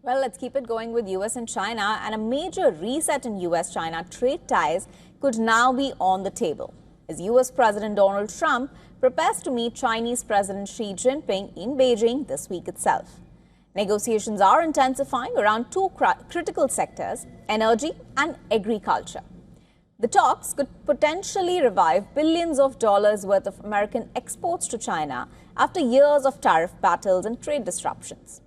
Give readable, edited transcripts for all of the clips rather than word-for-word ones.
Well, let's keep it going with U.S. and China, and a major reset in U.S. China trade ties could now be on the table as U.S. President Donald Trump prepares to meet Chinese President Xi Jinping in Beijing this week itself. Negotiations are intensifying around two critical sectors, energy and agriculture. The talks could potentially revive billions of dollars worth of American exports to China after years of tariff battles and trade disruptions.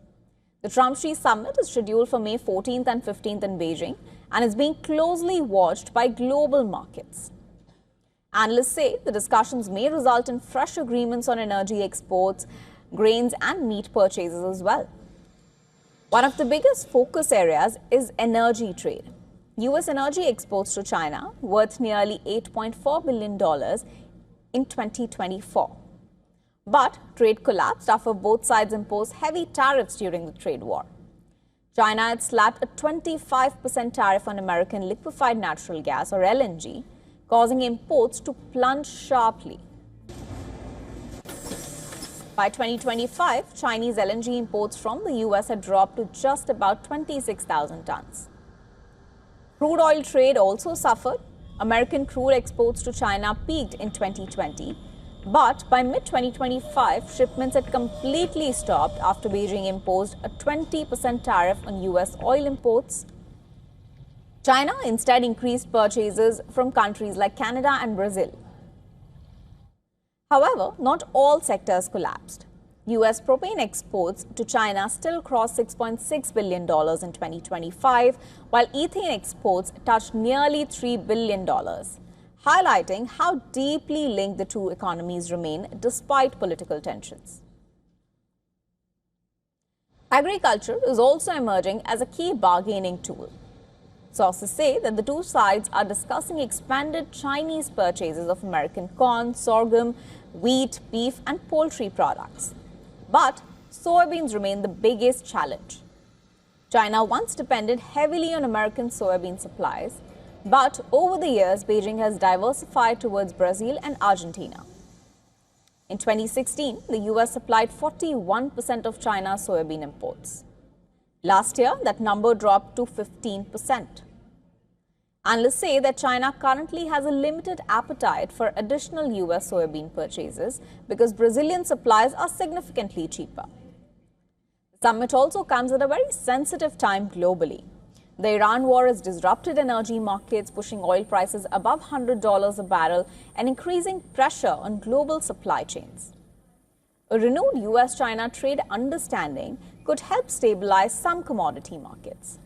The Trump-Xi summit is scheduled for May 14th and 15th in Beijing and is being closely watched by global markets. Analysts say the discussions may result in fresh agreements on energy exports, grains and meat purchases as well. One of the biggest focus areas is energy trade. U.S. energy exports to China worth nearly $8.4 billion in 2024. But trade collapsed after both sides imposed heavy tariffs during the trade war. China had slapped a 25% tariff on American liquefied natural gas, or LNG, causing imports to plunge sharply. By 2025, Chinese LNG imports from the U.S. had dropped to just about 26,000 tons. Crude oil trade also suffered. American crude exports to China peaked in 2020. But by mid-2025, shipments had completely stopped after Beijing imposed a 20% tariff on U.S. oil imports. China instead increased purchases from countries like Canada and Brazil. However, not all sectors collapsed. U.S. propane exports to China still crossed $6.6 billion in 2025, while ethane exports touched nearly $3 billion. Highlighting how deeply linked the two economies remain despite political tensions. Agriculture is also emerging as a key bargaining tool. Sources say that the two sides are discussing expanded Chinese purchases of American corn, sorghum, wheat, beef and poultry products. But soybeans remain the biggest challenge. China once depended heavily on American soybean supplies. But over the years, Beijing has diversified towards Brazil and Argentina. In 2016, the U.S. supplied 41% of China's soybean imports. Last year, that number dropped to 15%. Analysts say that China currently has a limited appetite for additional U.S. soybean purchases because Brazilian supplies are significantly cheaper. The summit also comes at a very sensitive time globally. The Iran war has disrupted energy markets, pushing oil prices above $100 a barrel and increasing pressure on global supply chains. A renewed U.S. China trade understanding could help stabilize some commodity markets.